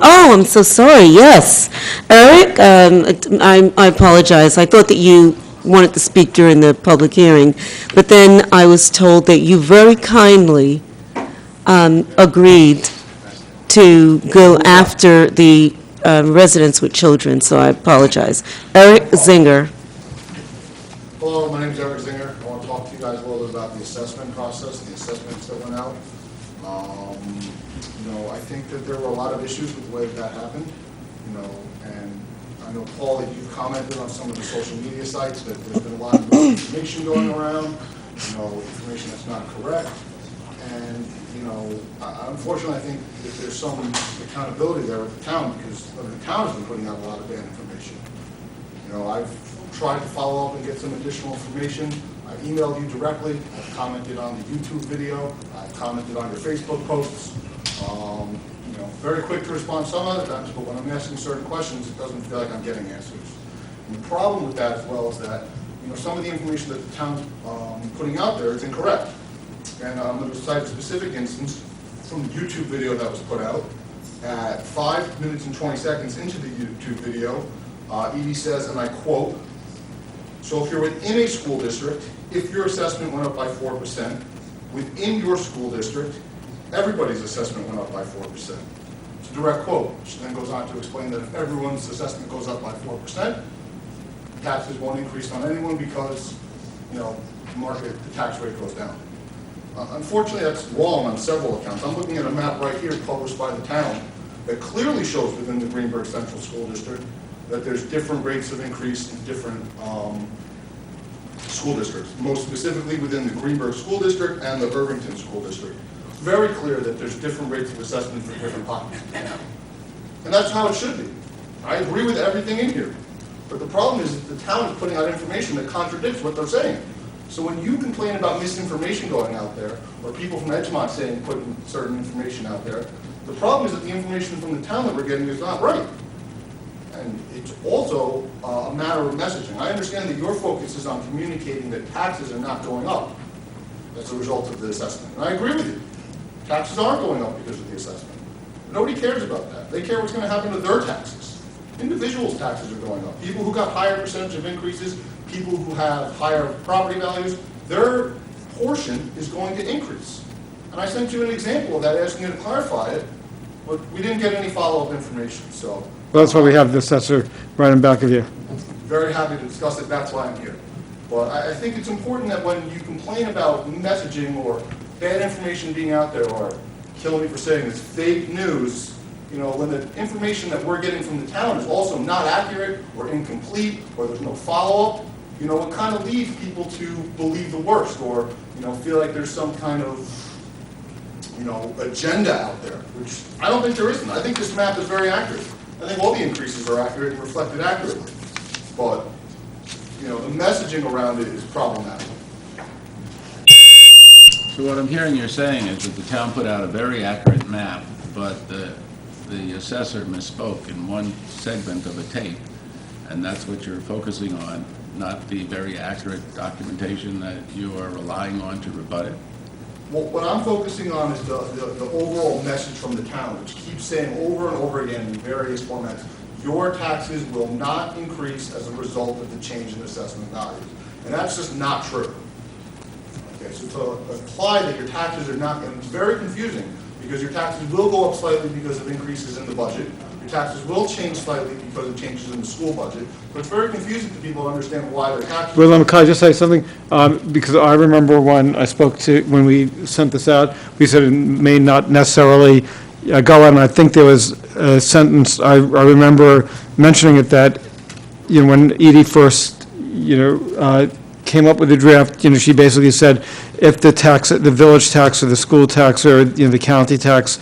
Oh, I'm so sorry, yes. Eric, I apologize. I thought that you wanted to speak during the public hearing, but then I was told that you very kindly agreed to go after the residents with children, so I apologize. Eric Zinger. Hello, my name is Eric Zinger. I want to talk to you guys a little bit about the assessment process, the assessments that went out. I think that there were a lot of issues with the way that happened, and I know, Paul, that you've commented on some of the social media sites that there's been a lot of information going around, information that's not correct. And, unfortunately, I think that there's some accountability there with the town, because the town has been putting out a lot of bad information. I've tried to follow up and get some additional information. I've emailed you directly. I've commented on the YouTube video. I've commented on your Facebook posts. Very quick to respond some other times, but when I'm asking certain questions, it doesn't feel like I'm getting answers. And the problem with that as well is that, some of the information that the town's putting out there is incorrect. And I'm going to cite a specific instance from the YouTube video that was put out. At 5 minutes and 20 seconds into the YouTube video, Edye says, and I quote, "So if you're within a school district, if your assessment went up by 4%, within your school district, everybody's assessment went up by 4%. It's a direct quote. She then goes on to explain that if everyone's assessment goes up by 4%, taxes won't increase on anyone because, the tax rate goes down. Unfortunately, that's wrong on several accounts. I'm looking at a map right here published by the town that clearly shows within the Greenburgh Central School District that there's different rates of increase in different school districts, most specifically within the Greenburgh School District and the Irvington School District. It's very clear that there's different rates of assessment for different pockets. And that's how it should be. I agree with everything in here. But the problem is that the town is putting out information that contradicts what they're saying. So when you complain about misinformation going out there, or people from Edgemont saying putting certain information out there, the problem is that the information from the town that we're getting is not right. And it's also a matter of messaging. I understand that your focus is on communicating that taxes are not going up as a result of the assessment. And I agree with you. Taxes are going up because of the assessment. But nobody cares about that. They care what's going to happen to their taxes. Individuals' taxes are going up. People who got higher percentage of increases, people who have higher property values, their portion is going to increase. And I sent you an example of that, asking you to clarify it, but we didn't get any follow-up information. So well, that's why we have the assessor right in back of you. Very happy to discuss it. That's why I'm here. But I think it's important that when you complain about messaging or bad information being out there, or kill me for saying this, fake news, when the information that we're getting from the town is also not accurate or incomplete, or there's no follow-up, it kind of leads people to believe the worst, or feel like there's some kind of agenda out there, which I don't think there isn't. I think this map is very accurate. I think all the increases are accurate and reflected accurately. But the messaging around it is problematic. So what I'm hearing you're saying is that the town put out a very accurate map, but the assessor misspoke in one segment of a tape, and that's what you're focusing on, not the very accurate documentation that you are relying on to rebut it? Well, what I'm focusing on is the overall message from the town, which keeps saying over and over again in various formats, your taxes will not increase as a result of the change in assessment values. And that's just not true. Okay, so to imply that your taxes are not, and it's very confusing, because your taxes will go up slightly because of increases in the budget. Your taxes will change slightly because of changes in the school budget. So it's very confusing to people to understand why their taxes. Well, can I just say something? Because I remember when we sent this out, we said it may not necessarily go out, and I think there was a sentence, I remember mentioning it, that, when Edye first, came up with the draft, she basically said, if the village tax or the school tax or, the county tax,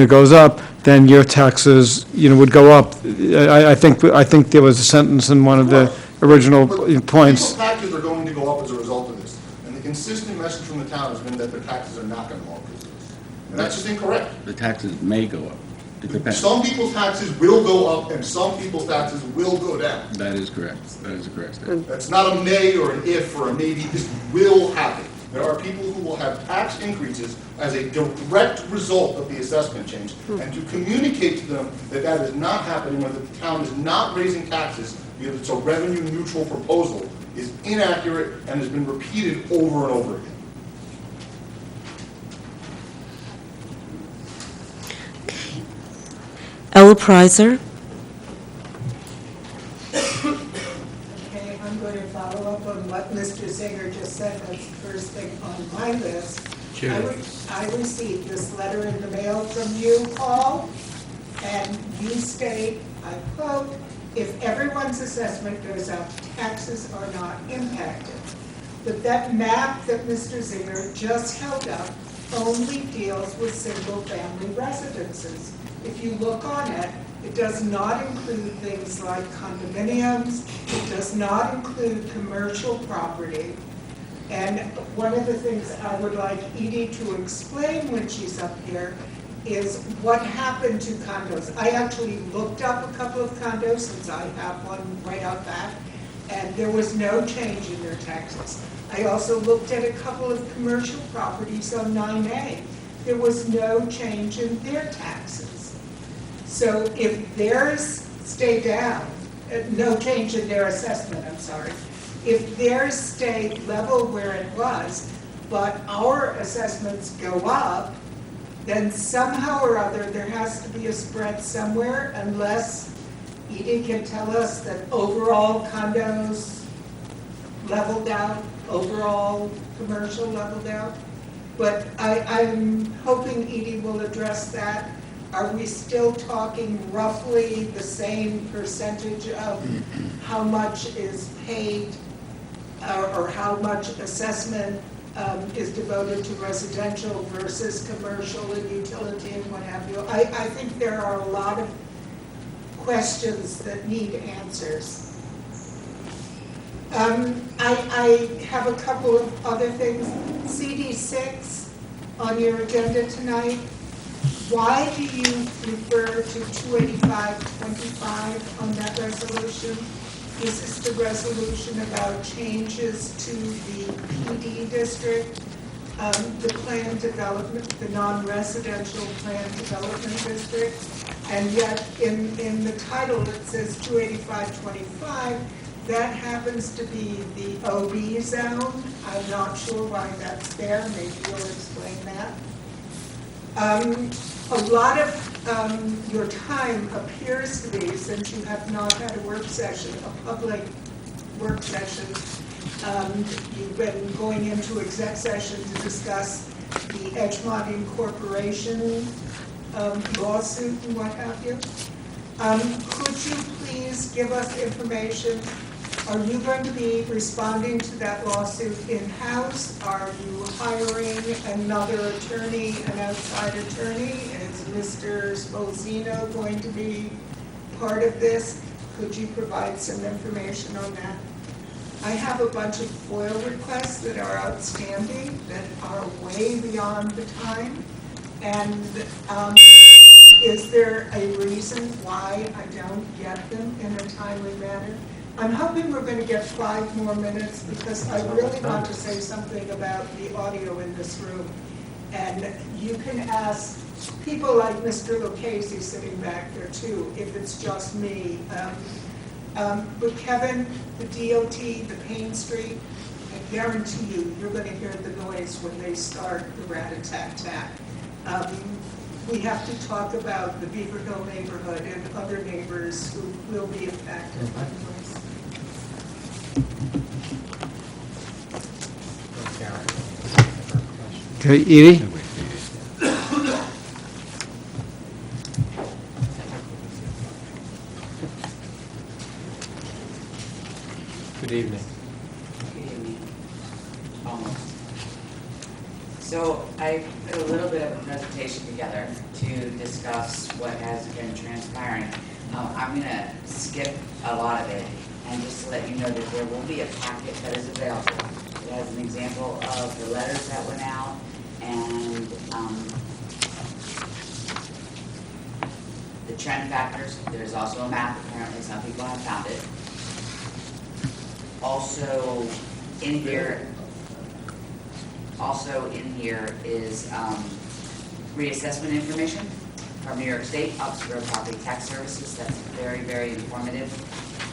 goes up, then your taxes, would go up. I think there was a sentence in one of the original points. People's taxes are going to go up as a result of this. And the consistent message from the town has been that their taxes are not going to go up because of this. And that's just incorrect. The taxes may go up. It depends. Some people's taxes will go up and some people's taxes will go down. That is correct. That is a correct statement. That's not a may or an if or a maybe. This will happen. There are people who will have tax increases as a direct result of the assessment change. And to communicate to them that that is not happening, or that the town is not raising taxes because it's a revenue neutral proposal, is inaccurate and has been repeated over and over again. Ella Prizer? Okay, I'm going to follow up on what Mr. Zinger just said. That's the first thing on my list. I received this letter in the mail from you, Paul, and you state, I quote, "If everyone's assessment goes up, taxes are not impacted." But that map that Mr. Zinger just held up only deals with single-family residences. If you look on it, it does not include things like condominiums. It does not include commercial property. And one of the things I would like Edye to explain when she's up here is what happened to condos. I actually looked up a couple of condos, since I have one right out back, and there was no change in their taxes. I also looked at a couple of commercial properties on 9A. There was no change in their taxes. So if theirs stay down, no change in their assessment, I'm sorry. If theirs stayed level where it was, but our assessments go up, then somehow or other there has to be a spread somewhere, unless Edye can tell us that overall condos leveled out, overall commercial leveled out. But I'm hoping Edye will address that. Are we still talking roughly the same percentage of how much is paid or how much assessment is devoted to residential versus commercial and utility and what have you? I think there are a lot of questions that need answers. I have a couple of other things. CD6 on your agenda tonight. Why do you refer to 28525 on that resolution? Is this the resolution about changes to the PD district, the plan development, the non-residential plan development district? And yet in the title it says 28525. That happens to be the OB zone. I'm not sure why that's there. Maybe you'll explain that. A lot of your time appears to be, since you have not had a work session, a public work session, you've been going into exec session to discuss the Edgemont Incorporation lawsuit and what have you. Could you please give us information? Are you going to be responding to that lawsuit in-house? Are you hiring another attorney, an outside attorney? Is Mr. Sposino going to be part of this? Could you provide some information on that? I have a bunch of FOIL requests that are outstanding, that are way beyond the time. And is there a reason why I don't get them in a timely manner? I'm hoping we're going to get 5 more minutes, because I really want to say something about the audio in this room. And you can ask people like Mr. Lucchese sitting back there too, if it's just me. But Kevin, the DOT, the Payne Street, I guarantee you, you're going to hear the noise when they start the rat-a-tat-tat. We have to talk about the Beaver Hill neighborhood and other neighbors who will be impacted by the noise. Okay, Edye? Good evening. Good evening. Almost. So I put a little bit of a presentation together to discuss what has been transpiring. I'm going to skip a lot of it, and just to let you know that there will be a packet that is available. It has an example of the letters that went out, and the trend factors. There's also a map. Apparently some people have found it. Also in here, Also in here is reassessment information from New York State Office of Real Property Tax Services. That's very, very informative.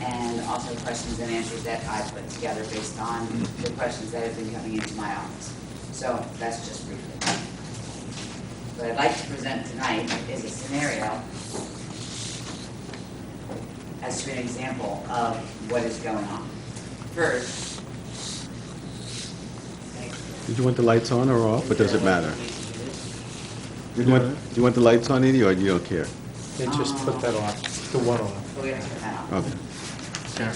And also questions and answers that I put together based on the questions that have been coming into my office. So that's just briefly. What I'd like to present tonight is a scenario as to an example of what is going on. First, Did you want the lights on or off, or does it matter? Do you want the lights on, Edye, or you don't care? Yeah, just put that off, the one off. we have to put that on. Okay. That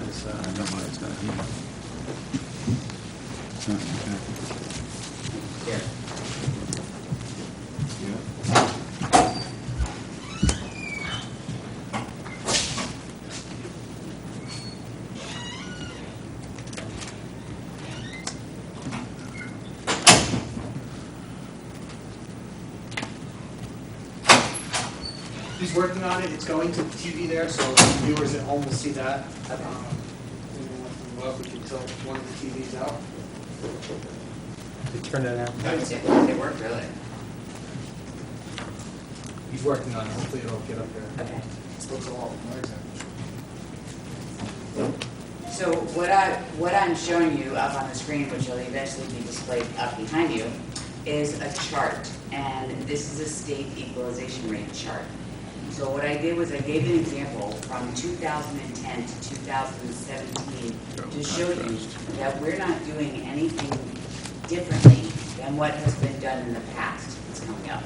is, Here. He's working on it, it's going to the TV there, so viewers at home will see that. We can tilt one of the TVs out. you turn that out. They work really. He's working on it, hopefully it'll get up there. Okay. This looks a lot like my example. So what I'm showing you up on the screen, which will eventually be displayed up behind you, is a chart. And this is a state equalization rate chart. So what I did was I gave an example from 2010 to 2017 to show you that we're not doing anything differently than what has been done in the past. It's coming up.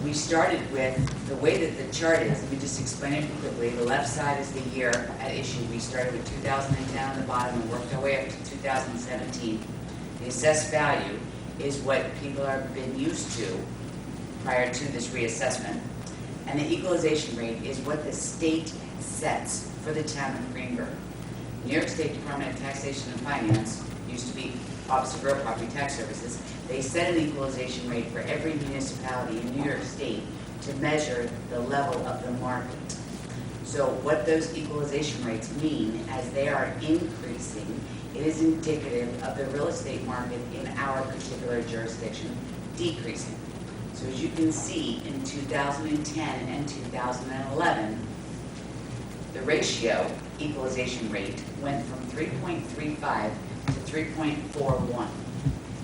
We started with, the way that the chart is, let me just explain it quickly. The left side is the year at issue. We started with 2010 on the bottom and worked our way up to 2017. The assessed value is what people have been used to prior to this reassessment. And the equalization rate is what the state sets for the town of Greenburgh. New York State Department of Taxation and Finance, used to be Office of Real Property Tax Services, they set an equalization rate for every municipality in New York State to measure the level of the market. So what those equalization rates mean, as they are increasing, it is indicative of the real estate market in our particular jurisdiction decreasing. So as you can see, in 2010 and 2011, the ratio equalization rate went from 3.35 to 3.41.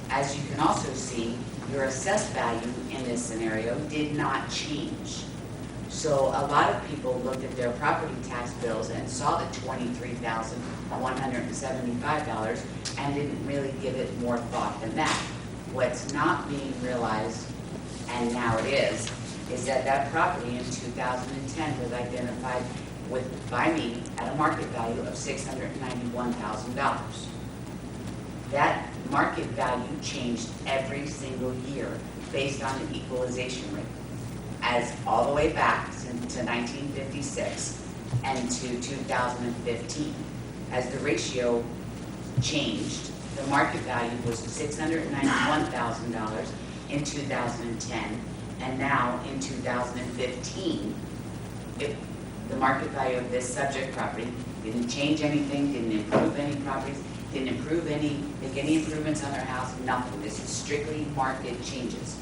As you can also see, your assessed value in this scenario did not change. So a lot of people looked at their property tax bills and saw the $23,175 and didn't really give it more thought than that. What's not being realized, and now it is that that property in 2010 was identified by me at a market value of $691,000. That market value changed every single year based on the equalization rate, as all the way back to 1956 and to 2015. As the ratio changed, the market value was $691,000 in 2010, and now in 2015, the market value of this subject property didn't change anything, didn't improve any properties, didn't make any improvements on their house, nothing. This is strictly market changes.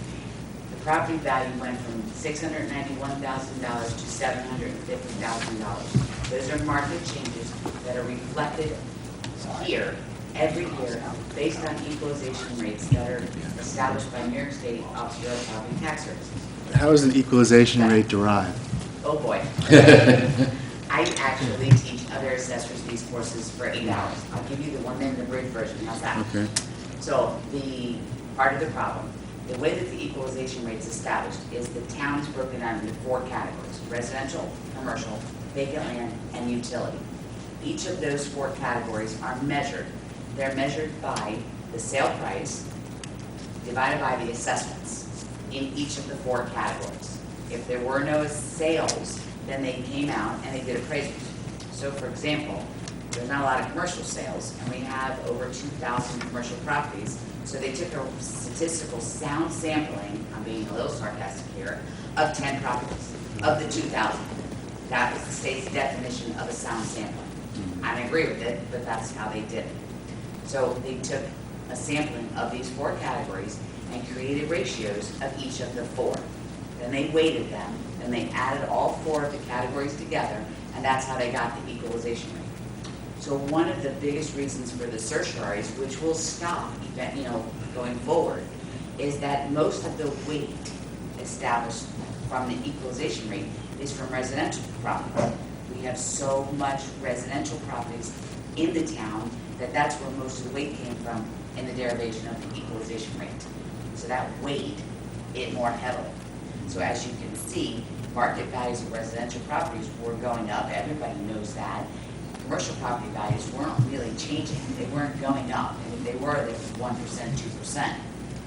The property value went from $691,000 to $750,000. Those are market changes that are reflected here every year based on equalization rates that are established by New York State Office of Real Property Tax Services. How is an equalization rate derived? Oh, boy. I actually teach other assessors these courses for 8 hours. I'll give you the 1 minute abridged version, how's that? Okay. So the part of the problem, the way that the equalization rate is established is the town is broken down into 4 categories: residential, commercial, vacant land, and utility. Each of those 4 categories are measured. They're measured by the sale price divided by the assessments in each of the 4 categories. If there were no sales, then they came out and they did appraisals. So for example, there's not a lot of commercial sales, and we have over 2,000 commercial properties. So they took a statistical sound sampling, I'm being a little sarcastic here, of 10 properties, of the 2,000. That was the state's definition of a sound sampling. I don't agree with it, but that's how they did it. So they took a sampling of these 4 categories and created ratios of each of the 4. Then they weighted them, and they added all 4 of the categories together, and that's how they got the equalization rate. So one of the biggest reasons for the certiorari's, which will stop, going forward, is that most of the weight established from the equalization rate is from residential property. We have so much residential properties in the town that that's where most of the weight came from in the derivation of the equalization rate. So that weighed it more heavily. So as you can see, market values of residential properties were going up. Everybody knows that. Commercial property values weren't really changing. They weren't going up. And if they were, they were 1%, 2%.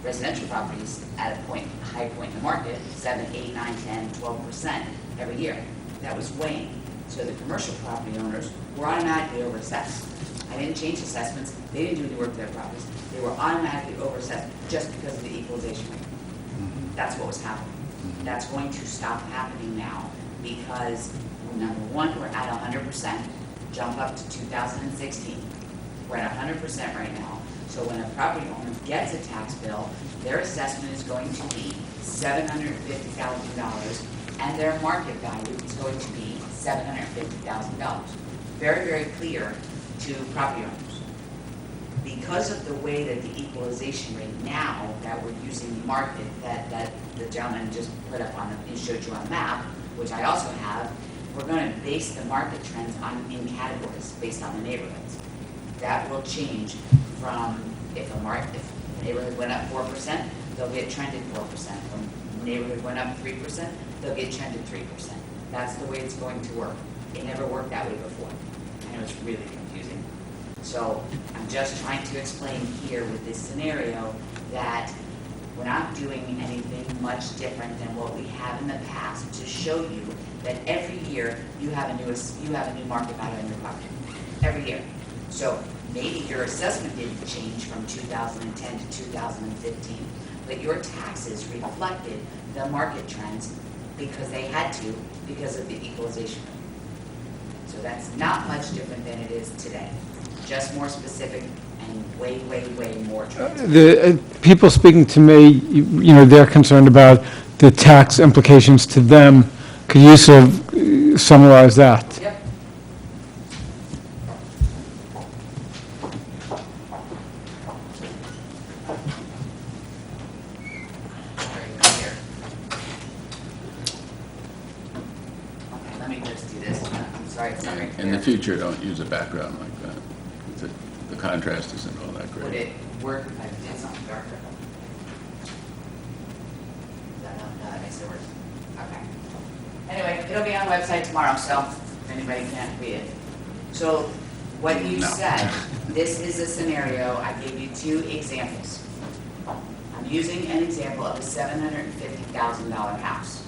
Residential properties at a high point in the market, 7, 8, 9, 10, 12% every year. That was weighing. So the commercial property owners were automatically overassessed. I didn't change assessments. They didn't do any work to their properties. They were automatically overassessed just because of the equalization rate. That's what was happening. That's going to stop happening now because, number one, we're at 100%, jump up to 2016. We're at 100% right now. So when a property owner gets a tax bill, their assessment is going to be $750,000, and their market value is going to be $750,000. Very, very clear to property owners. Because of the way that the equalization rate now, that we're using the market that the gentleman just put up on, and showed you on the map, which I also have, we're going to base the market trends in categories based on the neighborhoods. That will change from if a neighborhood went up 4%, they'll get trended 4%. When a neighborhood went up 3%, they'll get trended 3%. That's the way it's going to work. It never worked that way before. I know it's really confusing. So I'm just trying to explain here with this scenario that we're not doing anything much different than what we have in the past to show you that every year you have a new market value on your property. Every year. So maybe your assessment didn't change from 2010 to 2015, but your taxes reflected the market trends because they had to because of the equalization rate. So that's not much different than it is today. Just more specific and way, way, way more transparent. The people speaking to me, they're concerned about the tax implications to them. Could you sort of summarize that? Yep. Right here. Okay, let me just do this. I'm sorry, it's not right In the here. future, don't use a background like that. The contrast isn't all that Would great. it work if I did something darker? That makes it worse. Okay. Anyway, it'll be on the website tomorrow, so if anybody can't read it. So what you No. said, this is a scenario, I gave you 2 examples. I'm using an example of a $750,000 house.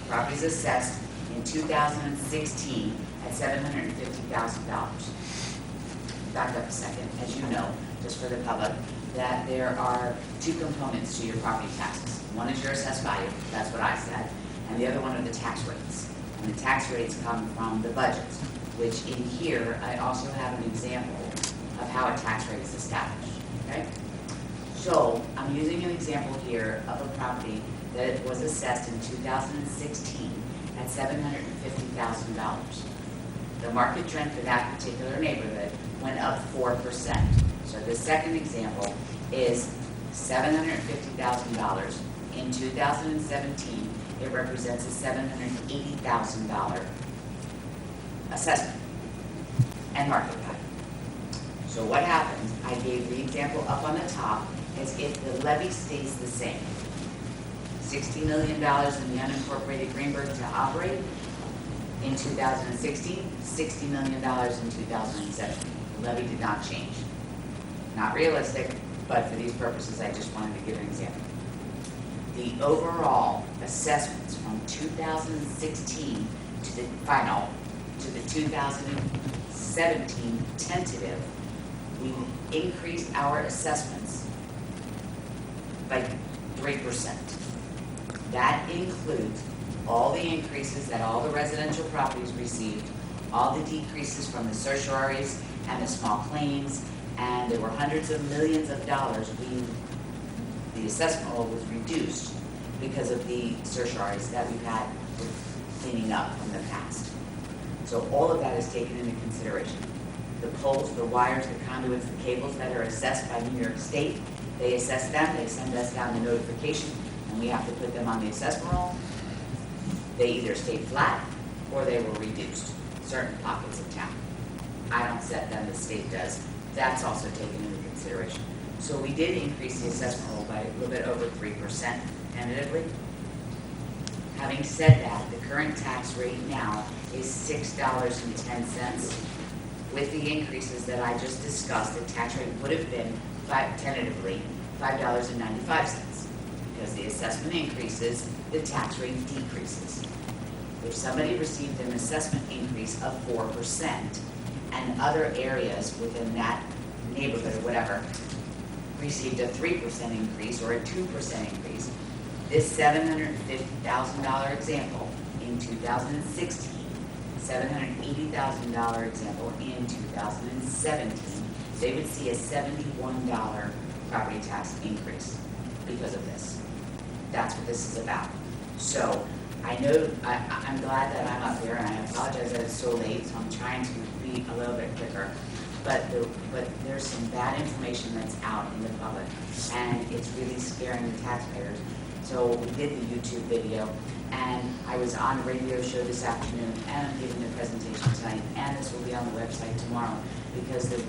Property's assessed in 2016 at $750,000. Back up a second, as you know, just for the public, that there are 2 components to your property taxes. One is your assessed value, that's what I said, and the other one are the tax rates. And the tax rates come from the budgets, which in here, I also have an example of how a tax rate is established, okay? So, I'm using an example here of a property that was assessed in 2016 at $750,000. The market trend for that particular neighborhood went up 4%. So the second example is $750,000. In 2017, it represents a $780,000 assessment and market value. So what happens, I gave the example up on the top, is if the levy stays the same, $60 million in the unincorporated Greenburgh to operate in 2016, $60 million in 2017. The levy did not change. Not realistic, but for these purposes, I just wanted to give an example. the overall assessments from 2016 to the final, to the 2017 tentative, we increased our assessments by 3%. That includes all the increases that all the residential properties received, all the decreases from the certiorari's and the small claims, and there were hundreds of millions of dollars. The assessment roll was reduced because of the certiorari's that we've had with cleaning up from the past. So all of that is taken into consideration. The poles, the wires, the conduits, the cables that are assessed by New York State, they assess them, they send us down the notification, and we have to put them on the assessment roll. They either stay flat or they were reduced, certain pockets of town. I don't set them, the state does. That's also taken into consideration. So we did increase the assessment roll by a little bit over 3% tentatively. Having said that, the current tax rate now is $6.10. With the increases that I just discussed, the tax rate would have been tentatively $5.95. Because the assessment increases, the tax rate decreases. If somebody received an assessment increase of 4% and other areas within that neighborhood or whatever received a 3% increase or a 2% increase, this $750,000 example in 2016, $780,000 example in 2017, they would see a $71 property tax increase because of this. That's what this is about. So I know, I'm glad that I'm up here, and I apologize that it's so late, so I'm trying to be a little bit quicker. But there's some bad information that's out in the public, and it's really scaring the taxpayers. So we did the YouTube video, and I was on a radio show this afternoon, and I'm giving the presentation tonight, and this will be on the website tomorrow, because the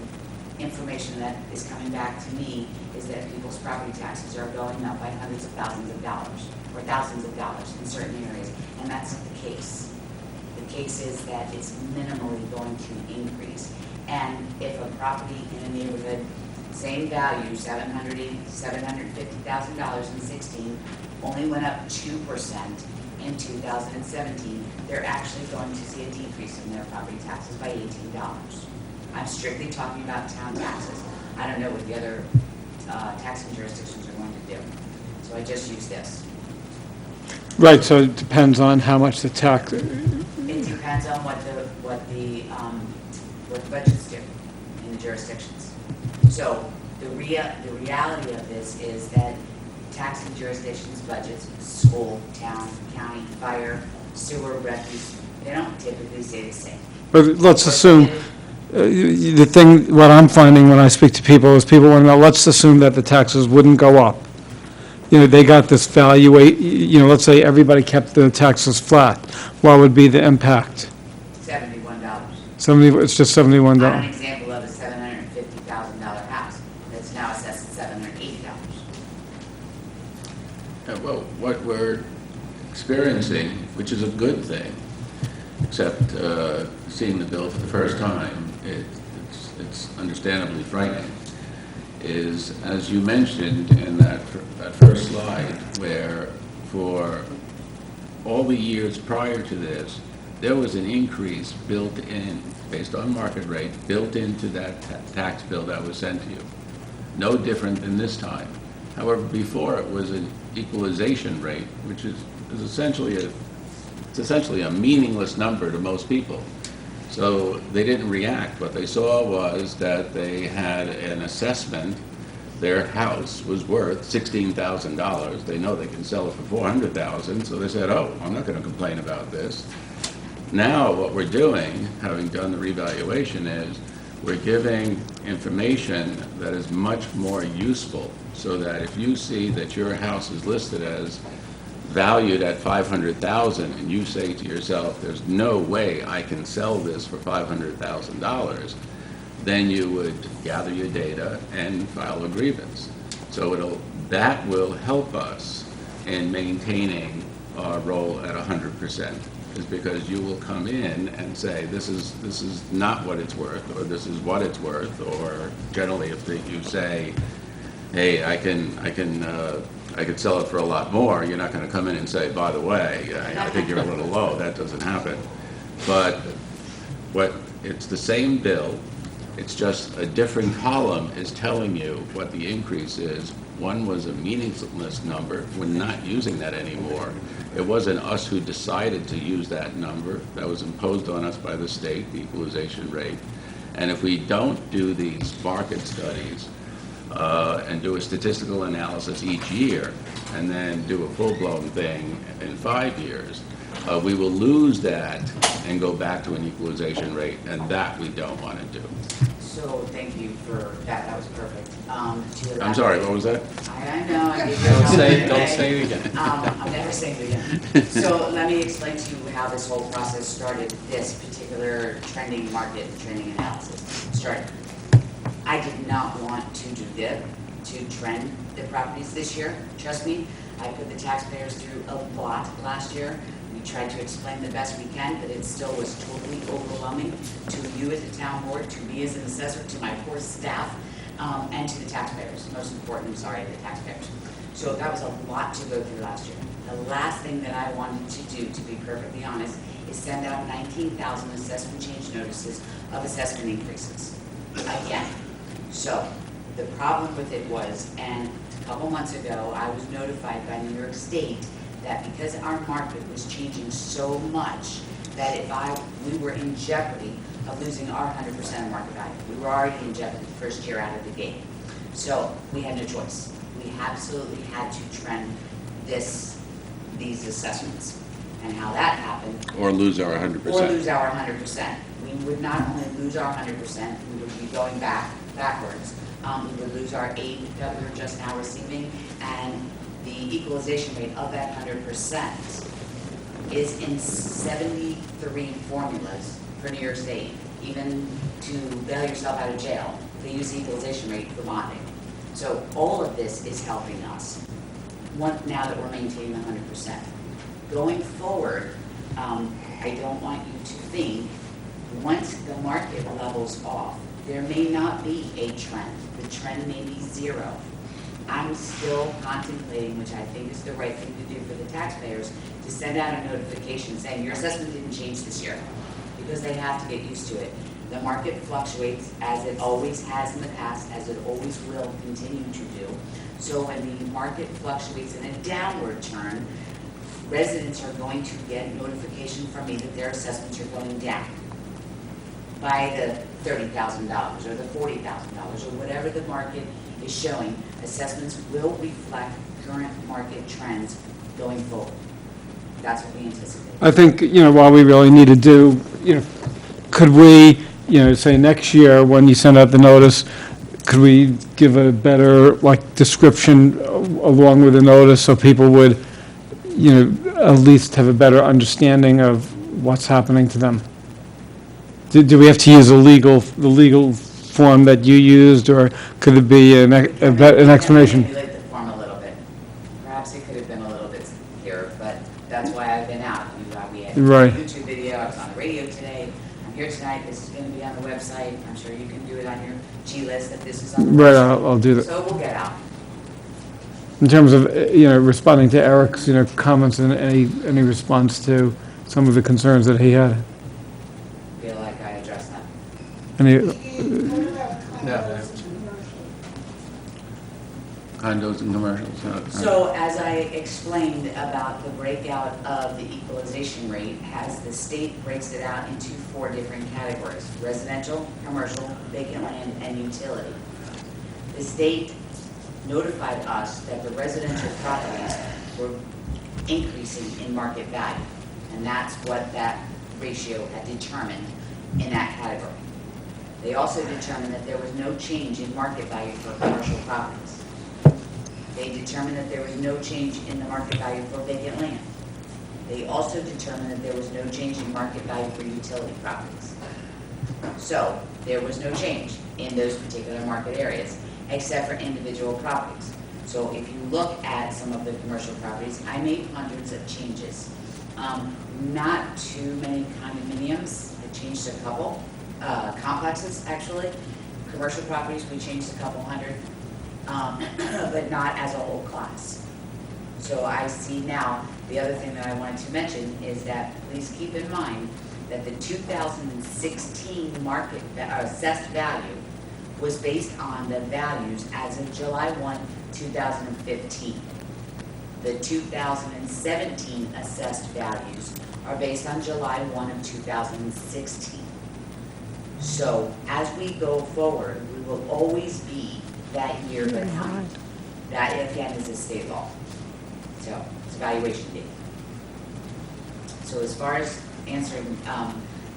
information that is coming back to me is that people's property taxes are going up by hundreds of thousands of dollars, or thousands of dollars in certain areas, and that's not the case. The case is that it's minimally going to increase. And if a property in a neighborhood, same value, $750,000 in 16, only went up 2% in 2017, they're actually going to see a decrease in their property taxes by $18. I'm strictly talking about town taxes. I don't know what the other taxing jurisdictions are going to do. So I just use this. Right, so it depends on how much the tax, It depends on what the budgets do in the jurisdictions. So the reality of this is that taxing jurisdictions' budgets, school, town, county, fire, sewer, refuse, they don't typically stay the same. but let's assume, the thing, what I'm finding when I speak to people is people want to know, let's assume that the taxes wouldn't go up. You know, they got this let's say everybody kept the taxes flat. What would be the impact? $71. It's just $71. On an example of a $750,000 house that's now assessed at $780. Well, what we're experiencing, which is a good thing, except seeing the bill for the first time, it's understandably frightening, is, as you mentioned in that first slide, where for all the years prior to this, there was an increase built in, based on market rate, built into that tax bill that was sent to you. No different than this time. However, before it was an equalization rate, which is essentially a meaningless number to most people. So they didn't react. What they saw was that they had an assessment. Their house was worth $16,000. They know they can sell it for $400,000, so they said, oh, I'm not going to complain about this. Now what we're doing, having done the revaluation, is we're giving information that is much more useful, so that if you see that your house is listed as valued at $500,000 and you say to yourself, there's no way I can sell this for $500,000, then you would gather your data and file a grievance. So that will help us in maintaining our roll at 100%, is because you will come in and say, this is not what it's worth, or this is what it's worth, or generally if you say, hey, I can I could sell it for a lot more. You're not going to come in and say, by the way, I think you're a little low. That doesn't happen. But it's the same bill. It's just a different column is telling you what the increase is. One was a meaningless number. We're not using that anymore. It wasn't us who decided to use that number. That was imposed on us by the state, the equalization rate. And if we don't do these market studies and do a statistical analysis each year and then do a full-blown thing in 5 years, we will lose that and go back to an equalization rate, and that we don't want to do. So thank you for that, that was perfect. I'm sorry, what was that? I know, I gave you Don't say it again. I'm never saying it again. So let me explain to you how this whole process started, this particular trending market trending analysis started. I did not want to do this, to trend the properties this year. Trust me, I put the taxpayers through a lot last year. We tried to explain the best we can, but it still was totally overwhelming to you as a town board, to me as an assessor, to my poor staff, and to the taxpayers. Most important, I'm sorry, the taxpayers. So that was a lot to go through last year. The last thing that I wanted to do, to be perfectly honest, is send out 19,000 assessment change notices of assessment increases. Again. So the problem with it was, and a couple months ago, I was notified by New York State that because our market was changing so much, that we were in jeopardy of losing our 100% of market value. We were already in jeopardy the first year out of the gate. So we had no choice. We absolutely had to trend these assessments. And how that happened. Or lose our 100%. Or lose our 100%. We would not only lose our 100%, we would be going backwards. We would lose our aid that we were just now receiving, and the equalization rate of that 100% is in 73 formulas for New York State. Even to bail yourself out of jail, they use the equalization rate for bonding. So all of this is helping us, now that we're maintaining 100%. Going forward, I don't want you to think, once the market levels off, there may not be a trend. The trend may be zero. I'm still contemplating, which I think is the right thing to do for the taxpayers, to send out a notification saying your assessment didn't change this year, because they have to get used to it. The market fluctuates as it always has in the past, as it always will continue to do. So when the market fluctuates in a downward turn, residents are going to get notification from me that their assessments are going down by the $30,000 or the $40,000 or whatever the market is showing. Assessments will reflect current market trends going forward. That's what we anticipate. I think, what we really need to do, could we, say next year when you send out the notice, could we give a better, description along with the notice so people would, at least have a better understanding of what's happening to them? Do we have to use the legal form that you used, or could it be an explanation? Manipulate the form a little bit. Perhaps it could have been a little bit clearer, but that's why I've been out. We had a Right. YouTube video, I was on the radio today, I'm here tonight, this is going to be on the website. I'm sure you can do it on your G-list that this is on the Right, website. I'll do that. So we'll get out. In terms of, responding to Eric's, comments and any response to some of the concerns that he had. Feel like I addressed that. Any, What about condos and commercial? Condos and commercials. So as I explained about the breakout of the equalization rate, as the state breaks it out into 4 different categories: residential, commercial, vacant land, and utility. The state notified us that the residential properties were increasing in market value, and that's what that ratio had determined in that category. They also determined that there was no change in market value for commercial properties. They determined that there was no change in the market value for vacant land. They also determined that there was no change in market value for utility properties. So there was no change in those particular market areas, except for individual properties. So if you look at some of the commercial properties, I made hundreds of changes. Not too many condominiums, I changed a couple. Complexes, actually. Commercial properties, we changed a couple hundred, but not as a whole class. So I see now, the other thing that I wanted to mention is that please keep in mind that the 2016 market, assessed value was based on the values as of July 1, 2015. The 2017 assessed values are based on July 1 of 2016. So as we go forward, we will always be that year behind. That again is a state law. So it's a valuation date. So as far as answering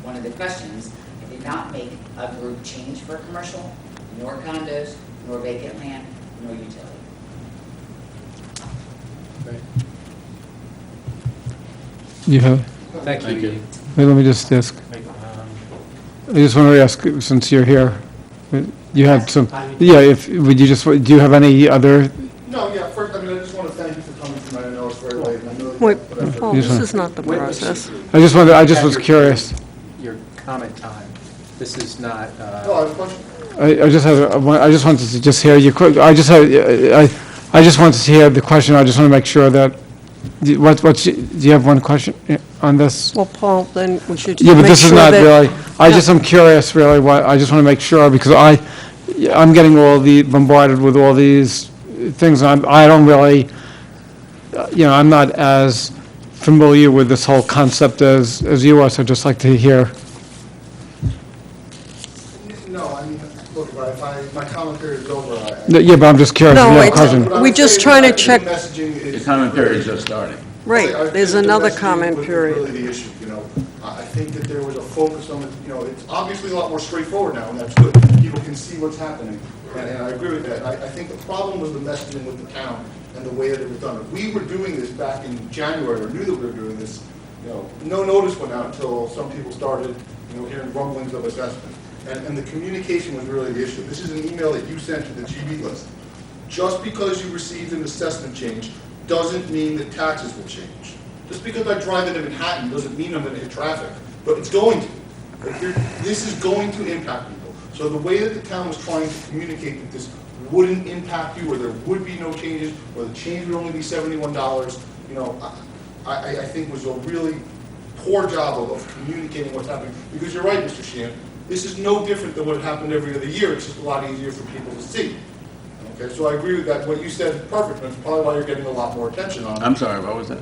one of the questions, I did not make a group change for commercial, nor condos, nor vacant land, nor utility. You have, Thank Thank you. you. wait, let me just ask, I just want to ask, since you're here, you have some, yeah, would you just, do you have any other, No, yeah, first, I mean, I just want to thank you for coming tonight. I know it's very late, and I know that. Wait, but I- Paul, Yes, this sir. is not the process. I just was curious. Your comment time. This is not, No, I have a question. I just wanted to just hear you, I just wanted to hear the question, I just want to make sure that, do you have one question on this? Well, Paul, then we should Yeah, but make this is sure not that- really, I just am curious really why, I just want to make sure, because I'm getting bombarded with all these things, and I don't really, I'm not as familiar with this whole concept as you are, so I'd just like to hear. No, I mean, look, if my comment period is over, Yeah, but I'm just curious, if No, you have a it's- question. What I We're would just say is trying to that check- the messaging is. The comment period is just starting. Right, I there's think the another messaging comment was period. really the issue, I think that there was a focus on, it's obviously a lot more straightforward now, and that's good. People can see what's happening, and I agree with that. I think the problem was the messaging with the town and the way that it was done. If we were doing this back in January, or knew that we were doing this, no notice went out until some people started, hearing rumblings of assessment. And the communication was really the issue. This is an email that you sent to the GB list. Just because you received an assessment change doesn't mean that taxes will change. Just because I drive into Manhattan doesn't mean I'm going to hit traffic, but it's going to. This is going to impact people. So the way that the town was trying to communicate that this wouldn't impact you, or there would be no changes, or the change would only be $71, I think was a really poor job of communicating what's happening. Because you're right, Mr. Sheehan, this is no different than what happened every other year. It's just a lot easier for people to see. Okay, so I agree with that. What you said is perfect, and it's probably why you're getting a lot more attention on it. I'm sorry, what was that?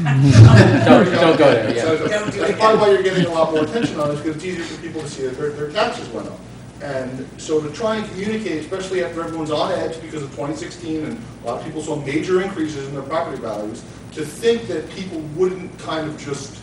don't go there, yeah. That's probably why you're getting a lot more attention on it, because it's easier for people to see that their taxes went up. And so to try and communicate, especially after everyone's on edge because of 2016, and a lot of people saw major increases in their property values, to think that people wouldn't kind of just,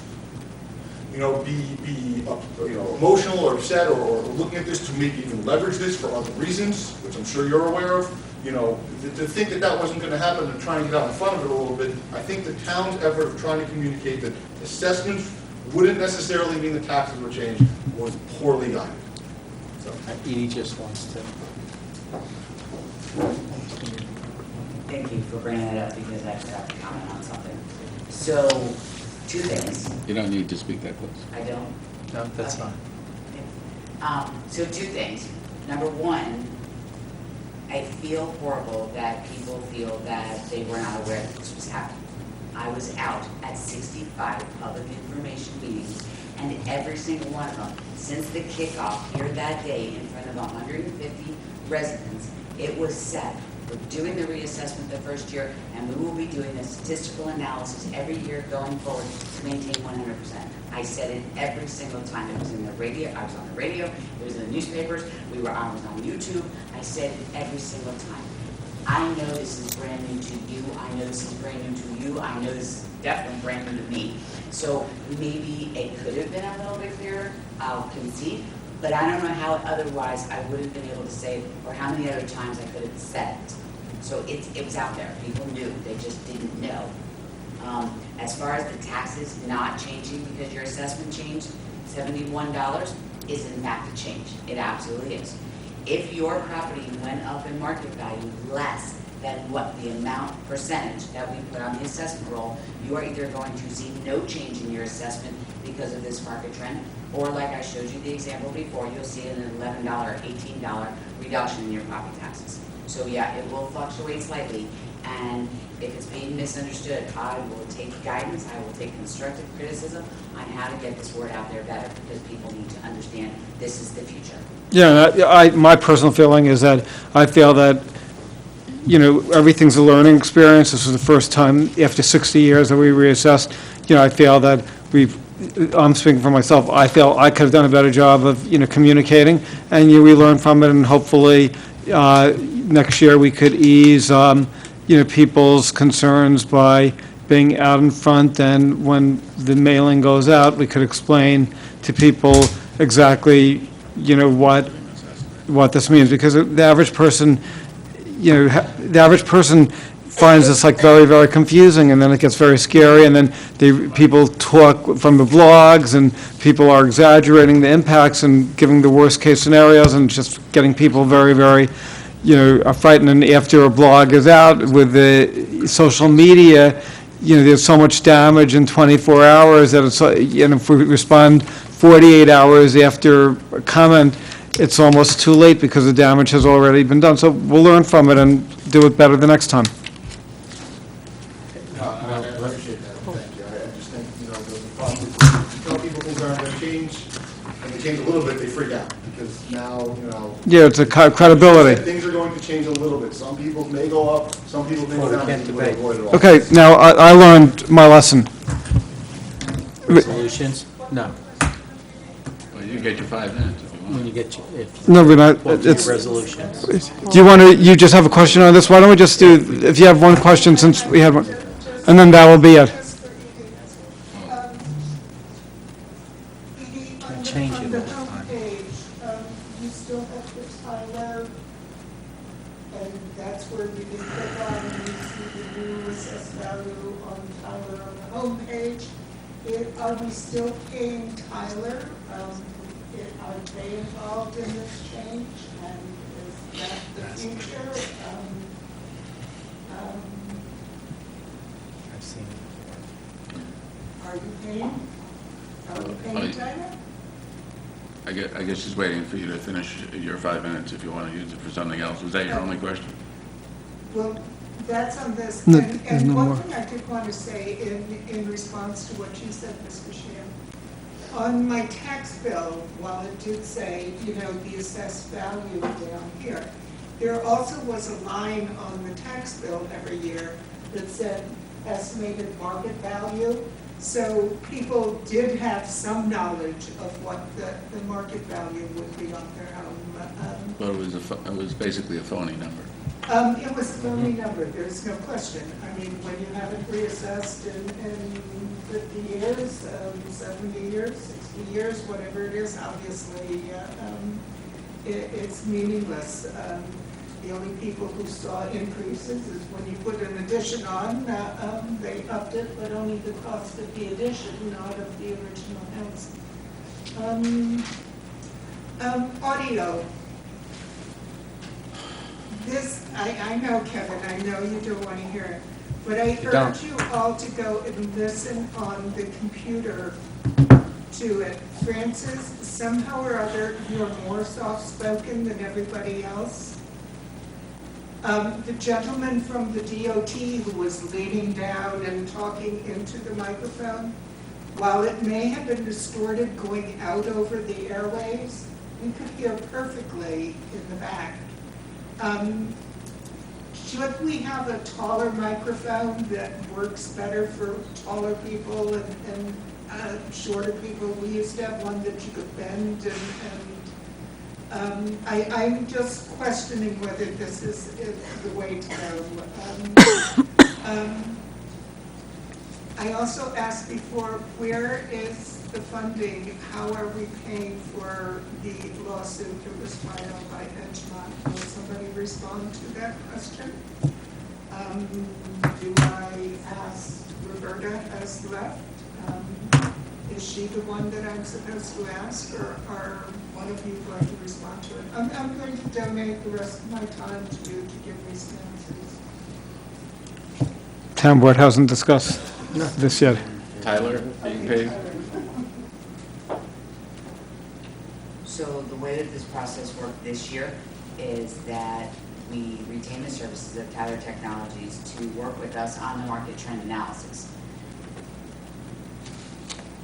be emotional or upset, or looking at this to maybe even leverage this for other reasons, which I'm sure you're aware of, to think that that wasn't going to happen and try and get out in front of it a little bit. I think the town's effort of trying to communicate that assessments wouldn't necessarily mean the taxes would change was poorly guided. So, Edie just wants to. Thank you for bringing that up because I forgot to comment on something. So, two things. You don't need to speak that close. I don't. No, that's fine. So two things. Number one, I feel horrible that people feel that they were not aware that this was happening. I was out at 65 public information meetings, and every single one of them, since the kickoff here that day in front of 150 residents, it was said, we're doing the reassessment the first year, and we will be doing a statistical analysis every year going forward to maintain 100%. I said it every single time. It was in the radio, I was on the radio, it was in the newspapers, I was on YouTube. I said it every single time. I know this is brand new to you, I know this is brand new to you, I know this is definitely brand new to me. So maybe it could have been a little bit clearer, I'll concede, but I don't know how otherwise I would have been able to say it, or how many other times I could have said it. So it was out there, people knew, they just didn't know. As far as the taxes not changing because your assessment changed, $71 is in fact a change. It absolutely is. If your property went up in market value less then what the amount percentage that we put on the assessment roll, you are either going to see no change in your assessment because of this market trend, or like I showed you the example before, you'll see an $11, $18 reduction in your property taxes. So yeah, it will fluctuate slightly, and if it's being misunderstood, I will take guidance, I will take constructive criticism on how to get this word out there better, because people need to understand this is the future. Yeah, my personal feeling is that I feel that, you know, everything's a learning experience. This is the first time after 60 years that we reassessed. You know, I feel that I'm speaking for myself, I feel I could have done a better job of, you know, communicating, and, you know, we learn from it, and hopefully next year we could ease, you know, people's concerns by being out in front, and when the mailing goes out, we could explain to people exactly, you know, what this means, because the average person, you know, the average person finds this like very, very confusing, and then it gets very scary, and then people talk from the blogs, and people are exaggerating the impacts and giving the worst-case scenarios, and just getting people very, very, you know, frightened. And after a blog is out with the social media, you know, there's so much damage in 24 hours that it's, you know, if we respond 48 hours after a comment, it's almost too late because the damage has already been done. So we'll learn from it and do it better the next time. I appreciate that, thank you. I just think, you know, the problem is, you tell people things aren't going to change, and they change a little bit, they freak out, because now, you know. Yeah, it's a credibility. Things are going to change a little bit. Some people may go up, some people may Well, we go down. can't People will debate. avoid it all. Okay, now, I learned my lesson. Resolutions? No. Well, you get your 5 minutes if you want. When you get, if No, we're not, you it's, resolutions. do you want to, you just have a question on this? Why don't we just do, if you have one question, since we had one, and then that will be it. Just for Edye, on Change it the all the time. homepage, you still have the Tyler, and that's where you can click on and you see the new assessed value on Tyler on the homepage. Are we still paying Tyler? Are they involved in this change? And is that the future? I've seen it before. Are you paying? Are we paying Tyler? I guess she's waiting for you to finish your 5 minutes if you want to use it for something else. Was that your only question? Well, that's on this. No, And there's no one more. thing I did want to say in response to what you said, Mr. Sheehan, on my tax bill, while it did say, you know, the assessed value down here, there also was a line on the tax bill every year that said estimated market value. So people did have some knowledge of what the market value would be on their home. But it was basically a phony number. It was a phony number, there's no question. I mean, when you have it reassessed in 50 years, 70 years, 60 years, whatever it is, obviously, it's meaningless. The only people who saw increases is when you put an addition on, they upped it, but only the cost of the addition, not of the original house. Audio. This, I know, Kevin, I know you don't want to hear it, but I urge you all to go and listen on the computer to it. Francis, somehow or other, you're more soft-spoken than everybody else. The gentleman from the DOT who was leaning down and talking into the microphone, while it may have been distorted going out over the airwaves, we could hear perfectly in the back. Should we have a taller microphone that works better for taller people and shorter people? We used to have one that you could bend and I'm just questioning whether this is the way to go. I also asked before, where is the funding? How are we paying for the lawsuit that was filed by Edgemont? Will somebody respond to that question? Do I ask Roberta as left? Is she the one that I'm supposed to ask, or are one of you going to respond to it? I'm going to donate the rest of my time to you to give these answers. town board hasn't discussed this yet. Tyler being paid? So the way that this process worked this year is that we retain the services of Tyler Technologies to work with us on the market trend analysis.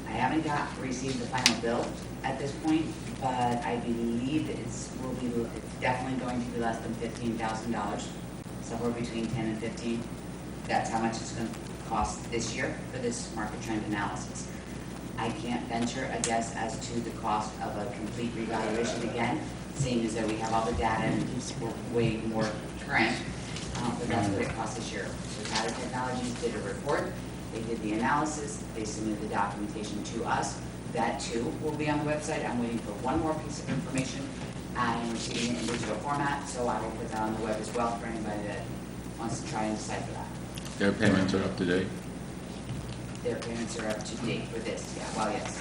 I haven't received the final bill at this point, but I believe it's definitely going to be less than $15,000, somewhere between 10 and 15. That's how much it's going to cost this year for this market trend analysis. I can't venture a guess as to the cost of a complete revaluation again, seeing as though we have all the data and we're way more current, but that's what it cost this year. So Tyler Technologies did a report, they did the analysis, they submitted the documentation to us. That too will be on the website. I'm waiting for one more piece of information. I am receiving it in digital format, so I will put that on the web as well for anybody that wants to try and decipher that. Their payments are up to date? Their payments are up to date for this, yeah, well, yes.